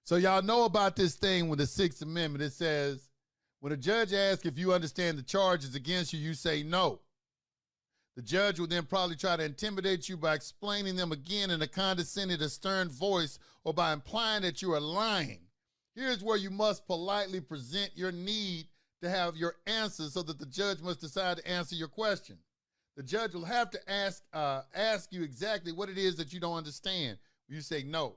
So y'all know about this thing with the Sixth Amendment. It says, when a judge asks if you understand the charges against you, you say no. The judge will then probably try to intimidate you by explaining them again in a condescending or stern voice, or by implying that you are lying. Here's where you must politely present your need to have your answer so that the judge must decide to answer your question. The judge will have to ask you exactly what it is that you don't understand. You say no.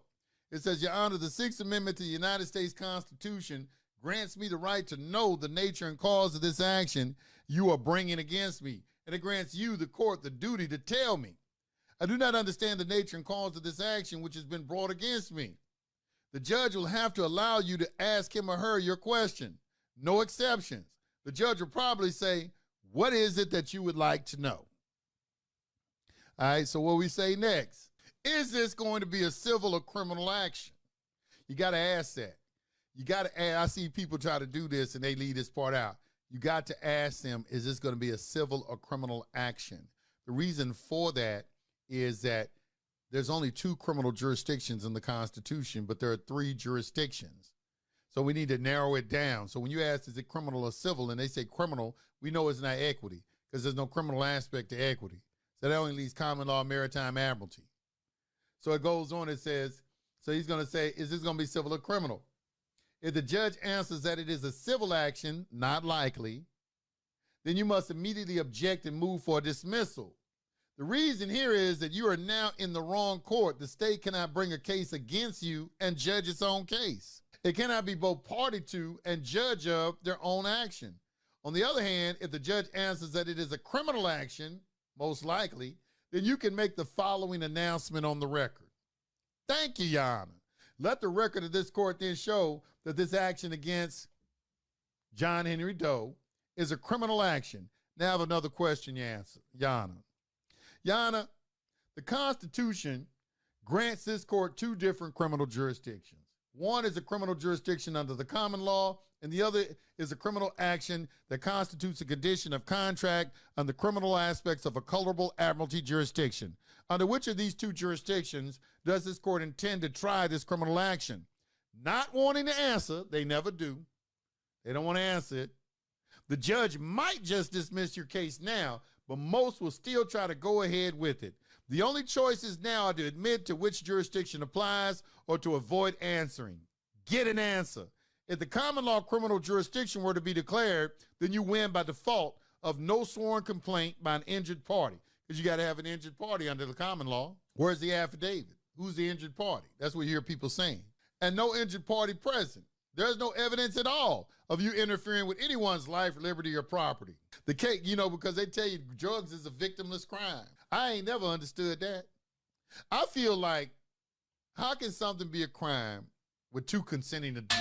It says, Your Honor, the Sixth Amendment to the United States Constitution grants me the right to know the nature and cause of this action you are bringing against me. And it grants you, the court, the duty to tell me. I do not understand the nature and cause of this action which has been brought against me. The judge will have to allow you to ask him or her your question. No exceptions. The judge will probably say, what is it that you would like to know? All right, so what we say next, is this going to be a civil or criminal action? You got to ask that. You got to ask. I see people try to do this and they leave this part out. You got to ask them, is this going to be a civil or criminal action? The reason for that is that there's only 2 criminal jurisdictions in the Constitution, but there are 3 jurisdictions. So we need to narrow it down. So when you ask, is it criminal or civil, and they say criminal, we know it's not equity because there's no criminal aspect to equity. So that only leaves common law, maritime admiralty. So it goes on, it says, so he's going to say, is this going to be civil or criminal? If the judge answers that it is a civil action, not likely, then you must immediately object and move for dismissal. The reason here is that you are now in the wrong court. The state cannot bring a case against you and judge its own case. It cannot be both party to and judge of their own action. On the other hand, if the judge answers that it is a criminal action, most likely, then you can make the following announcement on the record. Thank you, Your Honor. Let the record of this court then show that this action against John Henry Doe is a criminal action. Now I have another question you answer, Your Honor. Your Honor, the Constitution grants this court 2 different criminal jurisdictions. One is a criminal jurisdiction under the common law, and the other is a criminal action that constitutes a condition of contract under criminal aspects of a colorable admiralty jurisdiction. Under which of these 2 jurisdictions does this court intend to try this criminal action? Not wanting to answer, they never do. They don't want to answer it. The judge might just dismiss your case now, but most will still try to go ahead with it. The only choices now are to admit to which jurisdiction applies or to avoid answering. Get an answer. If the common law criminal jurisdiction were to be declared, then you win by default of no sworn complaint by an injured party, because you got to have an injured party under the common law. Where's the affidavit? Who's the injured party? That's what you hear people saying. And no injured party present. There's no evidence at all of you interfering with anyone's life, liberty, or property. The case, because they tell you drugs is a victimless crime. I ain't never understood that. I feel like, how can something be a crime with 2 consenting adults?